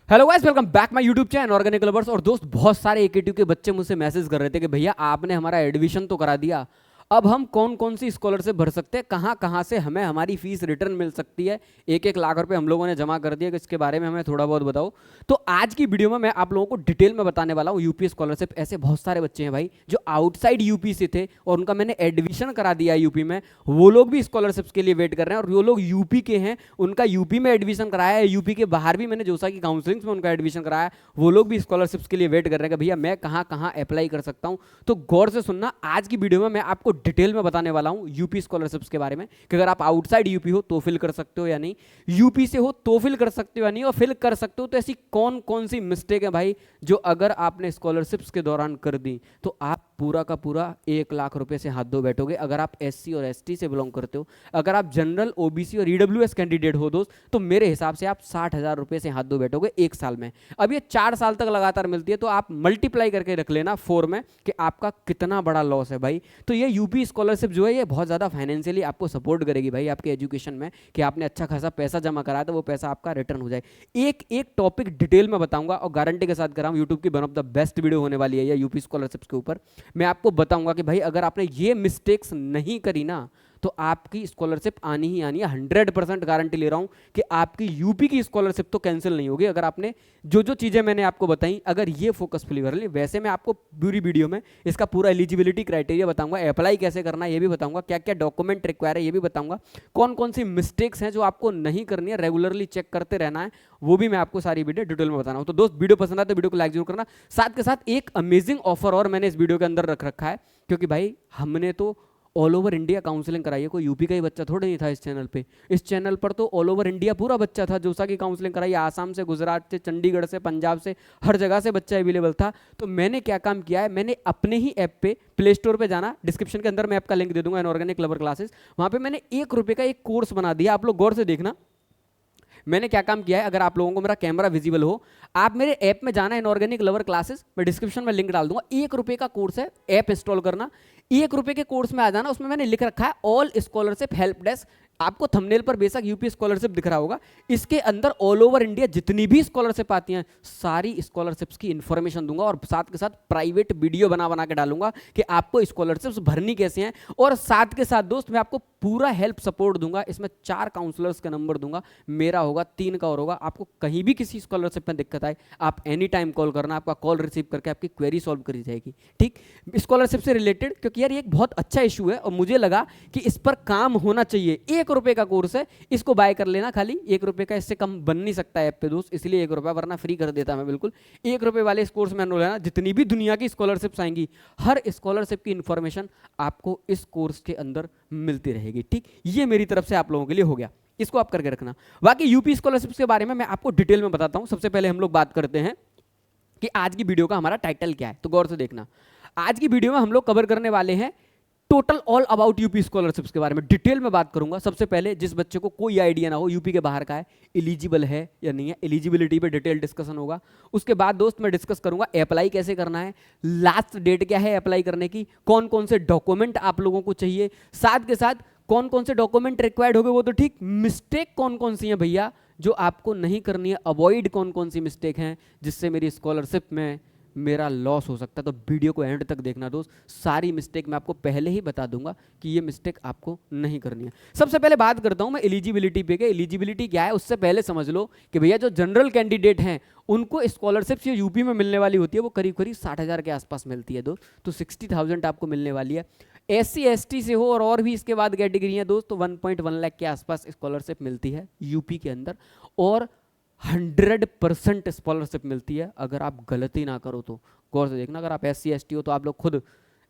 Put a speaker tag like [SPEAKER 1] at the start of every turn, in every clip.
[SPEAKER 1] Hello guys, welcome back my YouTube channel organic lovers. और दोस्त, बहुत सारे एकेटीयू के बच्चे मुझसे मैसेज कर रहे थे कि भैया आपने हमारा एडमिशन तो करा दिया, अब हम कौन कौन सी स्कॉलरशिप भर सकते हैं, कहाँ कहाँ से हमें हमारी फीस रिटर्न मिल सकती है। 1-1 लाख रुपए हम लोगों ने जमा कर दिया, कि इसके बारे में हमें थोड़ा बहुत बताओ। तो आज की वीडियो में मैं आप लोगों को डिटेल में बताने वाला हूँ यूपी स्कॉलरशिप। ऐसे बहुत सारे बच्चे हैं भाई जो आउटसाइड यूपी से थे और उनका मैंने एडमिशन करा दिया यूपी में, वो लोग भी स्कॉलरशिप्स के लिए वेट कर रहे हैं। और जो लोग यूपी के हैं उनका यूपी में एडमिशन कराया है, यूपी के बाहर भी मैंने जोसा की काउंसलिंग में उनका एडमिशन कराया, वो लोग भी स्कॉलरशिप्स के लिए वेट कर रहे हैं कि भैया मैं कहाँ कहाँ अप्लाई कर सकता हूँ। तो गौर से सुनना, आज की वीडियो में मैं आपको डिटेल में बताने वाला हूं यूपी स्कॉलरशिप्स के बारे में, कि अगर आप आउटसाइड यूपी हो तो फिल कर सकते हो या नहीं, यूपी से हो तो फिल कर सकते हो या नहीं, और फिल कर सकते हो तो ऐसी कौन कौन सी मिस्टेक है भाई जो अगर आपने स्कॉलरशिप्स के दौरान कर दी तो आप पूरा का पूरा 1 लाख रुपए से हाथ धो बैठोगे। अगर आप एससी और एसटी से बिलोंग करते हो, अगर आप जनरल, ओबीसी और ईडब्ल्यूएस कैंडिडेट हो दोस्त, तो मेरे हिसाब से आप 60,000 रुपए से हाथ धो बैठोगे एक साल में। अब ये 4 साल तक लगातार मिलती है, तो आप मल्टीप्लाई करके रख लेना 4 में कि आपका कितना बड़ा लॉस है भाई। तो ये यूपी स्कॉलरशिप जो है ये बहुत ज़्यादा फाइनेंशियली आपको सपोर्ट करेगी भाई आपके एजुकेशन में, कि आपने अच्छा खासा पैसा जमा कराया तो वो पैसा आपका रिटर्न हो जाए। एक एक टॉपिक डिटेल में बताऊंगा और गारंटी के साथ कर रहा हूँ, यूट्यूब की one of the best video होने वाली है ये यूपी स्कॉलरशिप्स के ऊपर। मैं आपको बताऊंगा कि भाई अगर आपने ये मिस्टेक्स नहीं करी ना तो आपकी स्कॉलरशिप आनी ही आनी है। 100% गारंटी ले रहा हूं कि आपकी यूपी की स्कॉलरशिप तो कैंसिल नहीं होगी अगर आपने जो जो चीज़ें मैंने आपको बताई अगर ये फोकसफुली कर ली। वैसे मैं आपको पूरी वीडियो में इसका पूरा एलिजिबिलिटी क्राइटेरिया बताऊंगा, अप्लाई कैसे करना है ये भी बताऊंगा, क्या क्या डॉक्यूमेंट रिक्वायर है ये भी बताऊंगा, कौन कौन सी मिस्टेक्स हैं जो आपको नहीं करनी है, रेगुलरली चेक करते रहना है, वो भी मैं आपको सारी वीडियो डिटेल में बताना हूं। तो दोस्त, वीडियो पसंद आए तो वीडियो को लाइक जरूर करना। साथ के साथ एक अमेजिंग ऑफर और मैंने इस वीडियो के अंदर रख रखा है, क्योंकि भाई हमने तो ऑल ओवर इंडिया काउंसलिंग कराई है, कोई यूपी का ही बच्चा थोड़ा नहीं था इस चैनल पे। इस चैनल पर तो ऑल ओवर इंडिया पूरा बच्चा था जोसा की काउंसलिंग कराई, आसाम से, गुजरात से, चंडीगढ़ से, पंजाब से, हर जगह से बच्चा अवेलेबल था। तो मैंने क्या काम किया है, मैंने अपने ही ऐप पे, प्ले स्टोर पे जाना, डिस्क्रिप्शन के अंदर मैं ऐप का लिंक दे दूंगा, इनऑर्गेनिक लवर क्लासेस, वहां पे मैंने ₹1 का एक कोर्स बना दिया। आप लोग गौर से देखना मैंने क्या काम किया है। अगर आप लोगों को मेरा कैमरा विजिबल हो, आप मेरे ऐप में जाना, इनऑर्गेनिक लवर क्लासेस, मैं डिस्क्रिप्शन में लिंक डाल दूंगा। ₹1 का कोर्स है, ऐप इंस्टॉल करना, ₹1 के कोर्स में आ जाना। उसमें मैंने लिख रखा है ऑल स्कॉलरशिप हेल्प डेस्क। आपको थंबनेल पर बेशक यूपी स्कॉलरशिप दिख रहा होगा, इसके अंदर ऑल ओवर इंडिया जितनी भी स्कॉलरशिप आती हैं सारी स्कॉलरशिप्स की इंफॉर्मेशन दूंगा, और साथ के साथ प्राइवेट वीडियो बना बना के डालूंगा कि आपको स्कॉलरशिप्स भरनी कैसे हैं। और साथ के साथ दोस्त मैं आपको पूरा हेल्प सपोर्ट दूंगा। इसमें 4 काउंसलर्स का नंबर दूंगा, मेरा होगा, 3 का और होगा। आपको कहीं भी किसी स्कॉलरशिप में दिक्कत आए आप एनी टाइम कॉल करना, आपका कॉल रिसीव करके आपकी क्वेरी सॉल्व करी जाएगी। ठीक, स्कॉलरशिप से रिलेटेड, क्योंकि यार ये एक बहुत अच्छा इशू है और मुझे लगा कि इस पर काम होना चाहिए। ₹1 का कोर्स है, इसको बाय कर लेना। खाली ₹1 का, इससे कम बन नहीं सकता ऐप पे दोस्त, इसलिए ₹1, वरना फ्री कर देता मैं बिल्कुल। ₹1 वाले इस कोर्स में एनरोल है ना, जितनी भी दुनिया की स्कॉलरशिप्स आएंगी हर स्कॉलरशिप की इंफॉर्मेशन आपको इस कोर्स के अंदर मिलती रहेगी। ठीक, ये मेरी तरफ से आप लोगों के लिए हो गया, इसको आप करके रखना। बाकी यूपी स्कॉलरशिप्स के बारे में मैं आपको डिटेल में बताता हूं। सबसे पहले हम लोग बात करते हैं कि आज की वीडियो का हमारा टाइटल क्या है, तो गौर से देखना। आज की वीडियो में हम लोग कवर करने वाले हैं total all about UP scholarships के बारे में, डिटेल में बात करूंगा। सबसे पहले जिस बच्चे को कोई आइडिया ना हो यूपी के बाहर का है, एलिजिबल है या नहीं है, एलिजिबिलिटी पे डिटेल डिस्कशन होगा। उसके बाद दोस्त मैं डिस्कस करूंगा अप्लाई कैसे करना है, लास्ट डेट क्या है अप्लाई करने की, कौन कौन से डॉक्यूमेंट आप लोगों को चाहिए, साथ के साथ कौन कौन से डॉक्यूमेंट रिक्वायर्ड होंगे वो तो ठीक, मिस्टेक कौन कौन सी है भैया जो आपको नहीं करनी है, अवॉइड कौन कौन सी मिस्टेक हैं जिससे मेरी स्कॉलरशिप में मेरा लॉस हो सकता है। तो वीडियो को एंड तक देखना दोस्त, सारी मिस्टेक मैं आपको पहले ही बता दूंगा कि ये मिस्टेक आपको नहीं करनी है। सबसे पहले बात करता हूं मैं एलिजिबिलिटी पे, एलिजिबिलिटी क्या है उससे पहले समझ लो कि भैया जो जनरल कैंडिडेट हैं उनको स्कॉलरशिप जो यूपी में मिलने वाली होती है वो करीब करीब 60,000 के आसपास मिलती है दोस्त, तो 60,000 आपको मिलने वाली है। एससी एसटी से हो और भी इसके बाद कैटेगरी है दोस्त, तो 1.1 लाख के आसपास स्कॉलरशिप मिलती है यूपी के अंदर, और 100% स्कॉलरशिप मिलती है अगर आप गलती ना करो तो। गौर से देखना, अगर आप एससी एसटी हो तो आप लोग खुद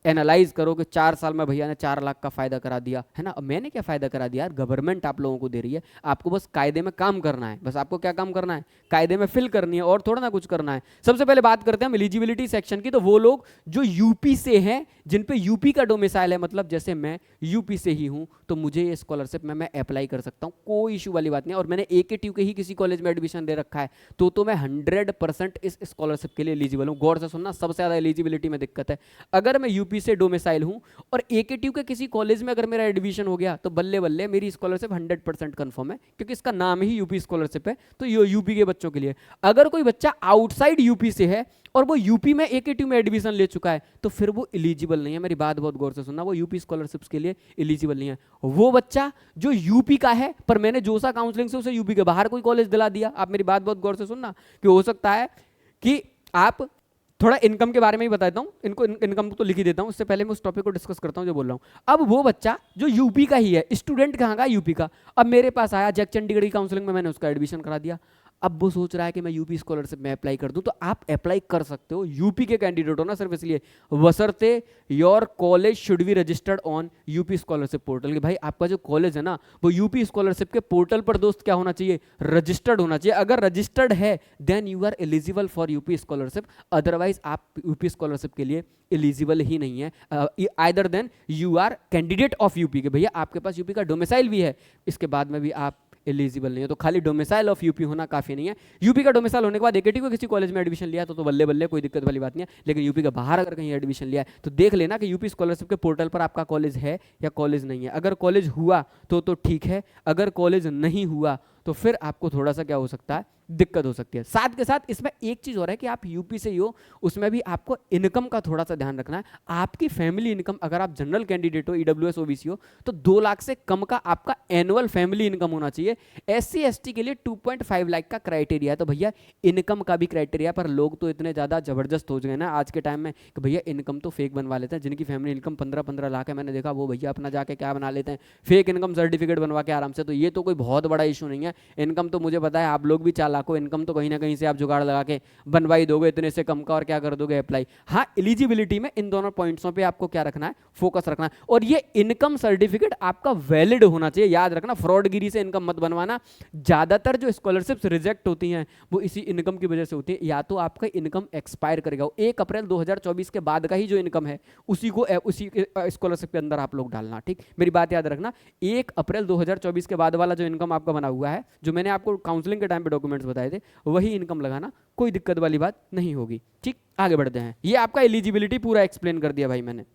[SPEAKER 1] एनालाइज करो कि 4 साल में भैया ने 4 लाख का फायदा करा दिया है ना। अब मैंने क्या फायदा करा दिया यार, गवर्नमेंट आप लोगों को दे रही है, आपको बस कायदे में काम करना है। बस आपको क्या काम करना है, कायदे में फिल करनी है और थोड़ा ना कुछ करना है। सबसे पहले बात करते हैं हम एलिजिबिलिटी सेक्शन की। तो वो लोग जो यूपी से हैं, जिन पे यूपी का डोमिसाइल है, मतलब जैसे मैं यूपी से ही हूं तो मुझे ये स्कॉलरशिप में मैं अप्लाई कर सकता हूं, कोई इशू वाली बात नहीं है। और मैंने एकेटीयू के ही किसी कॉलेज में एडमिशन ले रखा है तो मैं 100% इस स्कॉलरशिप के लिए एलिजिबल हूं। गौर से सुनना, सबसे ज्यादा एलिजिबिलिटी में दिक्कत है। अगर मैं यूपी से डोमिसाइल हूँ और एकेटीयू के किसी कॉलेज में अगर मेरा एडमिशन हो गया तो बल्ले बल्ले मेरी स्कॉलरशिप 100% कंफर्म है, क्योंकि इसका नाम ही यूपी स्कॉलरशिप है, तो ये यूपी के बच्चों के लिए। अगर कोई बच्चा आउटसाइड यूपी से है और वो यूपी में एकेटीयू में एडमिशन ले चुका है तो फिर वो इलिजिबल नहीं है। मेरी बात बहुत गौर से सुनना, वो यूपी स्कॉलरशिप्स के लिए इलिजिबल नहीं है। वो बच्चा जो यूपी का है पर मैंने जोसा काउंसलिंग से उसे यूपी के बाहर कोई कॉलेज दिला दिया, आप मेरी बात बहुत गौर से सुनना, कि हो सकता है कि आप थोड़ा इनकम के बारे में ही बताता हूँ, इनको इनकम तो लिख ही देता हूँ, उससे पहले मैं उस टॉपिक को डिस्कस करता हूँ जो बोल रहा हूँ। अब वो बच्चा जो यूपी का ही है, स्टूडेंट कहाँ का, यूपी का, अब मेरे पास आया, जैक चंडीगढ़ की काउंसलिंग में मैंने उसका एडमिशन करा दिया। अब वो सोच रहा है कि मैं यूपी स्कॉलरशिप में अप्लाई कर दूं, तो आप अप्लाई कर सकते हो, यूपी के कैंडिडेट हो ना, सिर्फ इसलिए बशर्ते your college should be registered on UP scholarship portal. कि भाई आपका जो कॉलेज है ना वो यूपी स्कॉलरशिप के पोर्टल पर दोस्त क्या होना चाहिए, रजिस्टर्ड होना चाहिए। अगर रजिस्टर्ड है then you are eligible for UP scholarship, otherwise आप यूपी स्कॉलरशिप के लिए एलिजिबल ही नहीं है। Either then you are candidate of UP, के भैया आपके पास यूपी का डोमिसाइल भी है, इसके बाद में भी आप एलिजिबल नहीं है। तो खाली डोमिसाइल ऑफ यूपी होना काफी नहीं है। यूपी का डोमिसाइल होने के बाद एकेटी को किसी कॉलेज में एडमिशन लिया तो बल्ले बल्ले, कोई दिक्कत वाली बात नहीं है। लेकिन यूपी के बाहर अगर कहीं एडमिशन लिया है तो देख लेना कि यूपी स्कॉलरशिप के पोर्टल पर आपका कॉलेज है या कॉलेज नहीं है। अगर कॉलेज हुआ तो ठीक है, अगर कॉलेज नहीं हुआ तो फिर आपको थोड़ा सा क्या हो सकता है, दिक्कत हो सकती है। साथ के साथ इसमें एक चीज और है कि आप यूपी से ही हो, उसमें भी आपको इनकम का थोड़ा सा ध्यान रखना है। आपकी फैमिली इनकम, अगर आप जनरल कैंडिडेट हो, ईडब्ल्यूएस ओबीसी हो, तो 2 लाख से कम का आपका एनुअल फैमिली इनकम होना चाहिए। एससी एसटी के लिए 2.5 लाख का क्राइटेरिया है। तो भैया इनकम का भी क्राइटेरिया, पर लोग तो इतने ज्यादा जबरदस्त हो गए ना आज के टाइम में कि भैया इनकम तो फेक बनवा लेते हैं। जिनकी फैमिली इनकम 15-15 लाख है, मैंने देखा, वो भैया अपना जाके क्या बना लेते हैं, फेक इनकम सर्टिफिकेट बनवा के आराम से। तो ये तो कोई बहुत बड़ा इशू नहीं है। इनकम तो मुझे पता है आप लोग भी चालाक हो, इनकम तो कहीं ना कहीं से आप जुगाड़ लगा के बनवा ही दोगे, इतने से कम का, और क्या कर दोगे, अप्लाई। हाँ, एलिजिबिलिटी में इन दोनों पॉइंट्सों पे आपको क्या रखना है, फोकस रखना है। और ये इनकम सर्टिफिकेट आपका वैलिड होना चाहिए, याद रखना, फ्रॉडगिरी से इनकम मत बनवाना। ज्यादातर जो स्कॉलरशिप्स रिजेक्ट होती हैं वो इसी इनकम की वजह से होती है। या तो आपका इनकम एक्सपायर करेगा, 1 अप्रैल 2024 के बाद का ही जो इनकम है उसी को उसी स्कॉलरशिप के अंदर आप लोग डालना, ठीक। मेरी बात याद रखना, 1 अप्रैल 2024 के बाद वाला जो इनकम आपका बना हुआ है, जो मैंने आपको काउंसलिंग के टाइम पे डॉक्यूमेंट्स बताए थे, वही इनकम लगाना, कोई दिक्कत वाली बात नहीं होगी, ठीक। आगे बढ़ते हैं, ये आपका एलिजिबिलिटी पूरा एक्सप्लेन कर दिया भाई मैंने,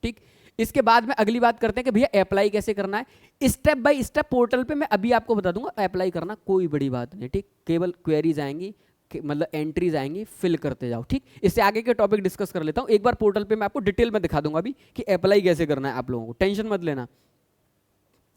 [SPEAKER 1] ठीक। इसके बाद में अगली बात करते हैं कि भैया अप्लाई कैसे करना है। स्टेप बाय स्टेप पोर्टल पे मैं अभी आपको बता दूंगा, अप्लाई करना कोई बड़ी बात नहीं, ठीक। केवल क्वेरीज आएंगी, मतलब एंट्रीज आएंगी, फिल करते जाओ, ठीक। इससे आगे के टॉपिक डिस्कस कर लेता हूं। एक बार पोर्टल पे मैं आपको डिटेल में दिखा दूंगा अभी कि अप्लाई कैसे करना है, आप लोगों को टेंशन मत लेना।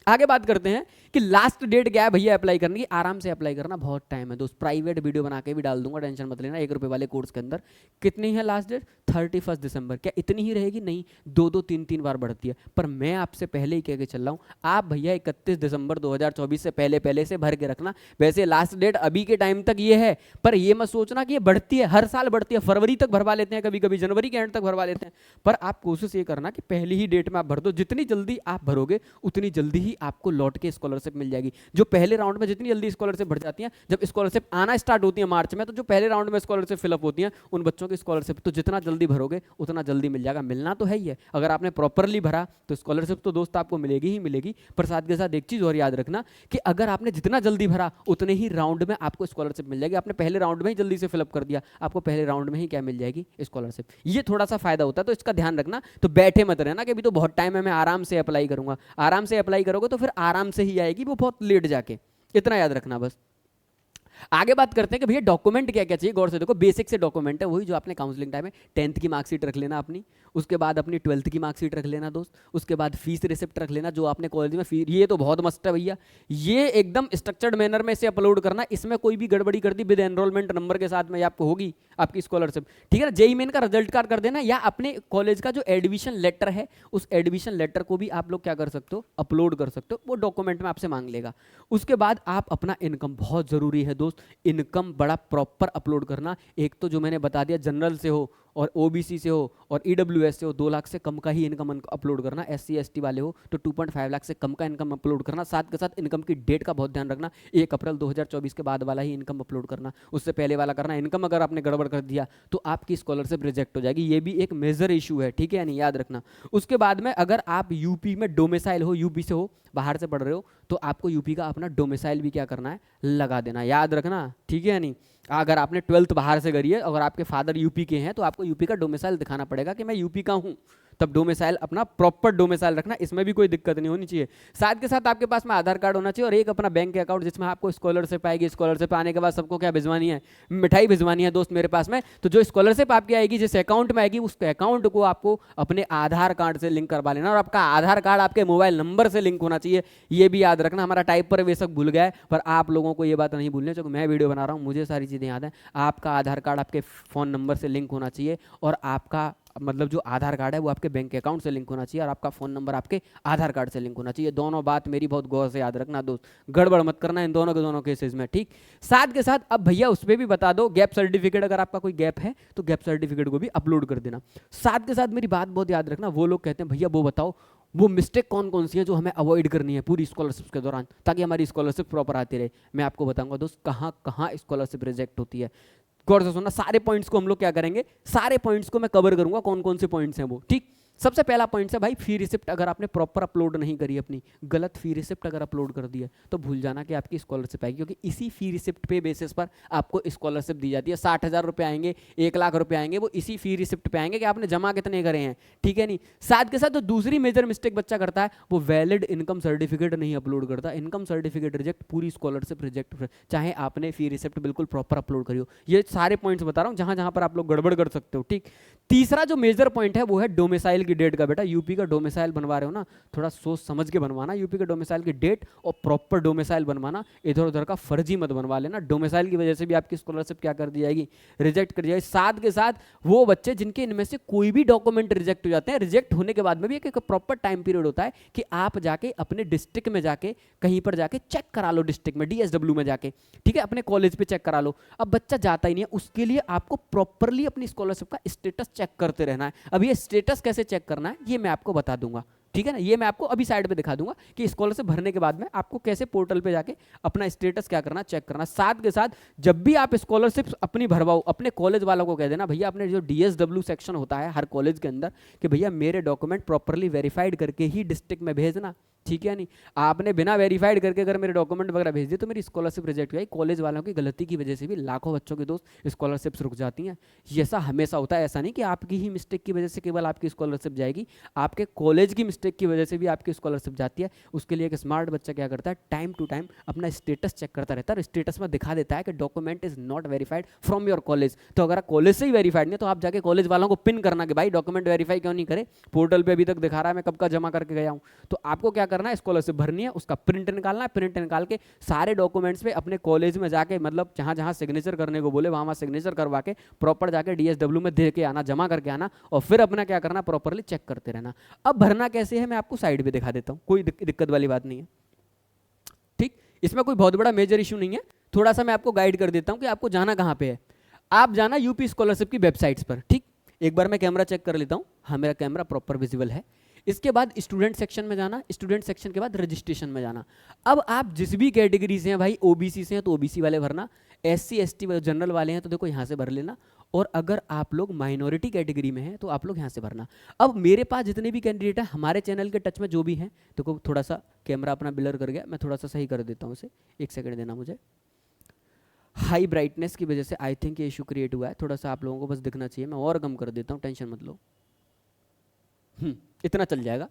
[SPEAKER 1] आगे बात करते हैं कि लास्ट डेट क्या है भैया अप्लाई करने की। आराम से अप्लाई करना, बहुत टाइम है दोस्त, प्राइवेट वीडियो बना के भी डाल दूंगा, टेंशन मत लेना। 1 रुपए वाले कोर्स के अंदर कितनी है लास्ट डेट, 31 दिसंबर। क्या इतनी ही रहेगी, नहीं, 2-2 3-3 बार बढ़ती है। पर मैं आपसे पहले ही कह के चल रहा हूँ, आप भैया 31 दिसंबर 2024 से पहले से भर के रखना। वैसे लास्ट डेट अभी के टाइम तक ये है, पर ये मत सोचना कि ये बढ़ती है, हर साल बढ़ती है। फरवरी तक भरवा लेते हैं, कभी कभी जनवरी के एंड तक भरवा लेते हैं, पर आप कोशिश ये करना कि पहली ही डेट में आप भर दो। जितनी जल्दी आप भरोगे उतनी जल्दी ही आपको लौट के स्कॉलरशिप मिल जाएगी। जो पहले राउंड में जितनी जल्दी स्कॉलरशिप भर जाती है, जब स्कॉलरशिप आना स्टार्ट होती है मार्च में, तो जो पहले राउंड में स्कॉलरशिप फिलअप होती है उन बच्चों की स्कॉलरशिप तो जितना जल्दी भरोगे उतना जल्दी मिल जाएगा। मिलना तो है ही है, अगर आपने प्रॉपरली भरा तो स्कॉलरशिप तो दोस्त आपको मिलेगी ही मिलेगी। पर साथ के साथ एक चीज और याद रखना कि अगर आपने जितना जल्दी भरा उतने ही राउंड में आपको स्कॉलरशिप मिल जाएगी। आपने पहले राउंड में ही जल्दी से फिलअप कर दिया, आपको पहले राउंड में ही क्या मिल जाएगी, स्कॉलरशिप। ये थोड़ा सा फायदा होता है, तो इसका ध्यान रखना। तो बैठे मत रहना कि अभी तो बहुत टाइम है, मैं आराम से अप्लाई करूंगा। आराम से अप्लाई करोगे तो फिर आराम से ही आएगी, वो बहुत लेट जाके, इतना याद रखना बस। आगे बात करते हैं कि भैया डॉक्यूमेंट क्या क्या चाहिए। गौर से देखो, बेसिक से डॉक्यूमेंट है वही जो आपने काउंसलिंग टाइम में 10th की मार्कशीट रख लेना अपनी, उसके बाद अपनी 12th की मार्कशीट रख लेना दोस्त, उसके बाद फीस रिसिप्ट रख लेना जो आपने कॉलेज में फीस। ये तो बहुत मस्त है भैया, ये एकदम स्ट्रक्चर्ड मैनर में से अपलोड करना। इसमें कोई भी गड़बड़ी कर दी विद एनरोलमेंट नंबर के साथ में आपको होगी आपकी स्कॉलरशिप, ठीक है ना। जेईई मेन का रिजल्ट कार्ड कर देना, या अपने कॉलेज का जो एडमिशन लेटर है उस एडमिशन लेटर को भी आप लोग क्या कर सकते हो, अपलोड कर सकते हो, वो डॉक्यूमेंट में आपसे मांग लेगा। उसके बाद आप अपना इनकम, बहुत जरूरी है दोस्त, इनकम बड़ा प्रॉपर अपलोड करना। एक तो जो मैंने बता दिया, जनरल से हो और ओबीसी से हो और ईडब्ल्यूएस से हो, 2 लाख से कम का ही इनकम अपलोड करना। एससी एसटी वाले हो तो 2.5 लाख से कम का इनकम अपलोड करना। साथ के साथ इनकम की डेट का बहुत ध्यान रखना, 1 अप्रैल 2024 के बाद वाला ही इनकम अपलोड करना, उससे पहले वाला करना। इनकम अगर आपने गड़बड़ कर दिया तो आपकी स्कॉलरशिप रिजेक्ट हो जाएगी, ये भी एक मेजर इशू है, ठीक है, नहीं, याद रखना। उसके बाद में अगर आप यूपी में डोमिसाइल हो, यूपी से हो, बाहर से पढ़ रहे हो, तो आपको यूपी का अपना डोमिसाइल भी क्या करना है, लगा देना, याद रखना, ठीक है नहीं। अगर आपने 12th बाहर से करी है, अगर आपके फादर यूपी के हैं तो आपको यूपी का डोमिसाइल दिखाना पड़ेगा कि मैं यूपी का हूँ, तब डोमिसाइल अपना प्रॉपर डोमिसाइल रखना, इसमें भी कोई दिक्कत नहीं होनी चाहिए। साथ के साथ आपके पास में आधार कार्ड होना चाहिए और एक अपना बैंक अकाउंट जिसमें आपको स्कॉलरशिप आएगी। स्कॉलरशिप आने के बाद सबको क्या भिजवानी है, मिठाई भिजवानी है दोस्त मेरे पास में। तो जो स्कॉलरशिप आपकी आएगी जिस अकाउंट में आएगी उस अकाउंट को आपको अपने आधार कार्ड से लिंक करवा लेना और आपका आधार कार्ड आपके मोबाइल नंबर से लिंक होना चाहिए। ये भी याद रखना, हमारा टाइप पर बेशक भूल गया है पर आप लोगों को ये बात नहीं भूलनी, क्योंकि मैं वीडियो बना रहा हूँ मुझे सारी चीज़ें याद हैं। आपका आधार कार्ड आपके फ़ोन नंबर से लिंक होना चाहिए और आपका मतलब जो आधार कार्ड है वो आपके बैंक अकाउंट से लिंक होना चाहिए और आपका फ़ोन नंबर आपके आधार कार्ड से लिंक होना चाहिए। दोनों बात मेरी बहुत गौर से याद रखना दोस्त, गड़बड़ मत करना इन दोनों के दोनों केसेस में, ठीक। साथ के साथ अब भैया उस पर भी बता दो, गैप सर्टिफिकेट अगर आपका कोई गैप है तो गैप सर्टिफिकेट को भी अपलोड कर देना। साथ के साथ मेरी बात बहुत याद रखना, वो लोग कहते हैं भैया वो बताओ वो मिस्टेक कौन कौन सी है जो हमें अवॉइड करनी है पूरी स्कॉलरशिप के दौरान ताकि हमारी स्कॉलरशिप प्रॉपर आती रहे। मैं आपको बताऊंगा दोस्त कहाँ कहाँ स्कॉलरशिप रिजेक्ट होती है। गौर से सुनना, सारे पॉइंट्स को हम लोग क्या करेंगे, सारे पॉइंट्स को मैं कवर करूंगा, कौन कौन से पॉइंट्स हैं वो, ठीक। सबसे पहला पॉइंट है भाई फी रिसिप्ट अगर आपने प्रॉपर अपलोड नहीं करी, अपनी गलत फी रिसिप्ट अगर अपलोड कर दी है तो भूल जाना कि आपकी स्कॉलरशिप आएगी, क्योंकि इसी फी रिसिप्ट पे बेसिस पर आपको स्कॉलरशिप दी जाती है। 60,000 रुपये आएंगे, 1,00,000 रुपये आएंगे, वो इसी फी रिसिप्ट पे आएंगे कि आपने जमा कितने करे हैं, ठीक है नहीं। साथ के साथ जो दूसरी मेजर मिस्टेक बच्चा करता है वो वैलिड इनकम सर्टिफिकेट नहीं अपलोड करता। इनकम सर्टिफिकेट रिजेक्ट, पूरी स्कॉलरशिप रिजेक्ट, चाहे आपने फी रिसिप्ट बिल्कुल प्रॉपर अपलोड करी हो। ये सारे पॉइंट्स बता रहा हूँ जहां जहां पर आप लोग गड़बड़ कर सकते हो, ठीक। तीसरा जो मेजर पॉइंट है वो है डोमिसाइल की डेट का। बेटा यूपी का डोमिसाइल बनवा रहे हो ना, थोड़ा सोच समझ के बनवाना। यूपी के डोमिसाइल की डेट और प्रॉपर डोमिसाइल बनवाना, इधर उधर का फर्जी मत बनवा लेना। डोमिसाइल की वजह से भी आपकी स्कॉलरशिप क्या कर दी जाएगी, रिजेक्ट कर दी जाएगी। साथ के साथ वो बच्चे जिनके इनमें से कोई भी डॉक्यूमेंट रिजेक्ट हो जाते हैं, रिजेक्ट होने के बाद में भी एक प्रॉपर टाइम पीरियड होता है कि आप जाके अपने डिस्ट्रिक्ट में जाके कहीं पर जाके चेक करा लो, डिस्ट्रिक्ट में DSW में जाके, ठीक है, अपने कॉलेज पे चेक करा लो। अब बच्चा जाता ही नहीं है, उसके लिए आपको प्रॉपरली अपनी स्कॉलरशिप का स्टेटस चेक करते रहना है। अब ये स्टेटस कैसे चेक करना है ये मैं आपको बता दूंगा, ठीक है ना। ये मैं आपको अभी साइड पे दिखा दूंगा कि स्कॉलरशिप भरने के बाद में आपको कैसे पोर्टल पे जाके अपना स्टेटस क्या करना, चेक करना। साथ के साथ जब भी आप स्कॉलरशिप अपनी भरवाओ, अपने कॉलेज वालों को कह देना भैया अपने जो DSW सेक्शन होता है हर कॉलेज के अंदर कि भैया मेरे डॉक्यूमेंट प्रॉपरली वेरीफाइड करके ही डिस्ट्रिक्ट में भेजना, ठीक है नहीं। आपने बिना वेरीफाइड करके अगर मेरे डॉक्यूमेंट वगैरह भेज दिए तो मेरी स्कॉलरशिप रिजेक्ट हुई। कॉलेज वालों की गलती की वजह से भी लाखों बच्चों के दोस्त स्कॉलरशिप्स रुक जाती हैं। ये ऐसा हमेशा होता है, ऐसा नहीं कि आपकी ही मिस्टेक की वजह से केवल आपकी स्कॉलरशिप जाएगी, आपके कॉलेज की मिस्टेक की वजह से भी आपकी स्कॉलरशिप जाती है। उसके लिए एक स्मार्ट बच्चा क्या करता है, टाइम टू टाइम अपना स्टेटस चेक करता रहता है और स्टेटस में दिखा देता है कि document is not verified from your college. तो अगर कॉलेज से ही वेरीफाइड नहीं तो आप जाके कॉलेज वालों को पिन करना कि भाई डॉक्यूमेंट वेरीफाई क्यों नहीं करे, पोर्टल पे अभी तक दिखा रहा है मैं कब का जमा करके गया हूँ। तो आपको क्या करना है, स्कॉलरशिप भरनी है, उसका प्रिंट निकालना है, प्रिंट निकाल के सारे डॉक्यूमेंट्स पे अपने कॉलेज में जाके मतलब जहां जहां सिग्नेचर करने को बोले वहां सिग्नेचर करवा के प्रॉपर जाके DSW में दे के आना, जमा करके आना और फिर अपना क्या करना, प्रॉपरली चेक करते रहना। अब भरना कैसे है मैं आपको साइड पे दिखा देता हूँ, कोई दिक्कत वाली बात नहीं है, ठीक। इसमें कोई बहुत बड़ा मेजर इशू नहीं है, थोड़ा सा मैं आपको गाइड कर देता हूँ कि आपको जाना कहाँ पे है। आप जाना यूपी स्कॉलरशिप की वेबसाइट्स पर, ठीक। एक बार मैं कैमरा चेक कर लेता हूँ, हाँ मेरा कैमरा प्रॉपर विजिबल है। इसके बाद स्टूडेंट सेक्शन में जाना, स्टूडेंट सेक्शन के बाद रजिस्ट्रेशन में जाना। अब आप जिस भी कैटेगरी से हैं भाई, OBC से हैं तो OBC वाले भरना, SC ST जनरल वाले हैं तो देखो यहाँ से भर लेना, और अगर आप लोग माइनॉरिटी कैटेगरी में हैं तो आप लोग यहाँ से भरना। अब मेरे पास जितने भी कैंडिडेट हैं हमारे चैनल के टच में जो भी हैं, देखो थोड़ा सा कैमरा अपना ब्लर कर गया, मैं थोड़ा सा सही कर देता हूँ इसे, एक सेकेंड देना मुझे। हाई ब्राइटनेस की वजह से आई थिंक ये इशू क्रिएट हुआ है, थोड़ा सा आप लोगों को बस दिखना चाहिए, मैं और कम कर देता हूँ, टेंशन मत लो, इतना चल जाएगा।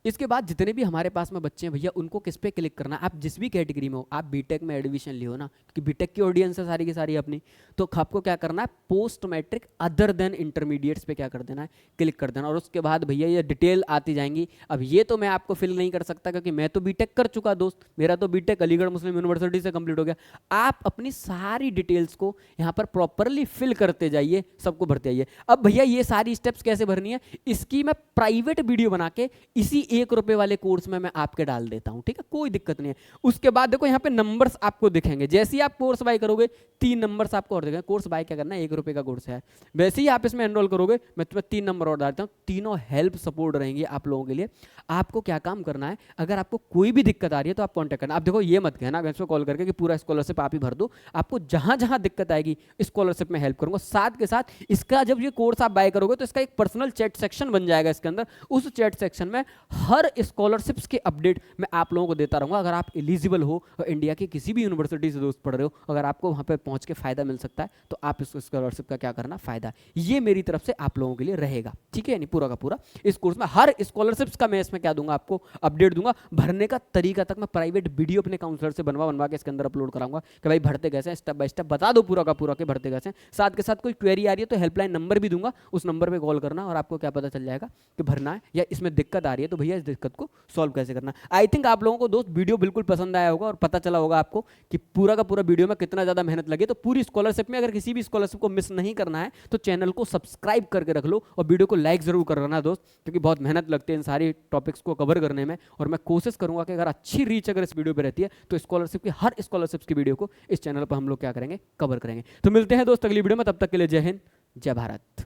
[SPEAKER 1] इसके बाद जितने भी हमारे पास में बच्चे हैं भैया उनको किस पे क्लिक करना है, आप जिस भी कैटेगरी में हो, आप बीटेक में एडमिशन लियो ना, क्योंकि बीटेक की ऑडियंस है सारी की सारी अपनी, तो आपको क्या करना है, post matric other than intermediates पे क्या कर देना है, क्लिक कर देना। और उसके बाद भैया ये डिटेल आती जाएंगी। अब ये तो मैं आपको फिल नहीं कर सकता क्योंकि मैं तो बीटेक कर चुका दोस्त, मेरा तो बीटेक अलीगढ़ मुस्लिम यूनिवर्सिटी से कंप्लीट हो गया। आप अपनी सारी डिटेल्स को यहाँ पर प्रॉपरली फिल करते जाइए, सबको भरते जाइए। अब भैया ये सारी स्टेप्स कैसे भरनी है, इसकी मैं प्राइवेट वीडियो बना के इसी ₹1 वाले कोर्स में मैं आपके डाल देता हूं, ठीक है, कोई दिक्कत नहीं है। उसके बाद देखो यहाँ पे नंबर्स आपको दिखेंगे, जैसे ही आप कोर्स बाय करोगे 3 नंबर्स आपको और दिखेंगे। कोर्स बाय क्या करना है, ₹1 का कोर्स है, वैसे ही आप इसमें एनरोल करोगे मैं तुम्हें 3 नंबर और डालता हूँ, तीनों हेल्प सपोर्ट रहेंगे आप लोगों के लिए। आपको क्या काम करना है, अगर आपको कोई भी दिक्कत आ रही है तो आप कॉन्टैक्ट करना। आप देखो ये मत कहना मैं इसमें कॉल करके कि पूरा स्कॉलरशिप आप ही भर दो, आपको जहां जहां दिक्कत आएगी स्कॉलरशिप में हेल्प करूंगा। साथ के साथ इसका जब ये कोर्स आप बाय करोगे तो इसका एक पर्सनल चैट सेक्शन बन जाएगा इसके अंदर, उस चैट सेक्शन में हर स्कॉलरशिप्स के अपडेट मैं आप लोगों को देता रहूँगा। अगर आप एलिजिबल हो और इंडिया की किसी भी यूनिवर्सिटी से दोस्त पढ़ रहे हो, अगर आपको वहाँ पे पहुँच के फ़ायदा मिल सकता है तो आप इस स्कॉलरशिप का क्या करना, फ़ायदा ये मेरी तरफ से आप लोगों के लिए रहेगा, ठीक है। यानी पूरा का पूरा इस कोर्स में हर स्कॉलरशिप्स का मैं इसमें क्या दूंगा, आपको अपडेट दूंगा। भरने का तरीका तक मैं प्राइवेट वीडियो अपने काउंसलर से बनवा के इसके अंदर अपलोड कराऊंगा कि भाई भरते कैसे हैं, स्टेप बाय स्टेप बता दो पूरा का पूरा के भरते कैसे हैं। साथ के साथ कोई क्वेरी आ रही है तो हेल्पलाइन नंबर भी दूंगा, उस नंबर पे कॉल करना और आपको क्या पता चल जाएगा कि भरना है या इसमें दिक्कत आ रही है तो भैया इस दिक्कत को सॉल्व कैसे करना। आई थिंक आप लोगों को दोस्त वीडियो बिल्कुल पसंद आया होगा और पता चला होगा आपको कि पूरा का पूरा वीडियो में कितना ज़्यादा मेहनत लगी। तो पूरी स्कॉलरशिप में अगर किसी भी स्कॉलरशिप को मिस नहीं करना है तो चैनल को सब्सक्राइब करके रख लो और वीडियो को लाइक जरूर करना दोस्त, क्योंकि बहुत मेहनत लगती है इन सारी टॉपिक्स को कवर करने में। और मैं कोशिश करूंगा कि अगर अच्छी रीच अगर इस वीडियो पे रहती है तो स्कॉलरशिप की हर स्कॉलरशिप की वीडियो को इस चैनल पर हम लोग क्या करेंगे, कवर करेंगे। तो मिलते हैं दोस्त अगली वीडियो में, तब तक के लिए जय हिंद, जय भारत।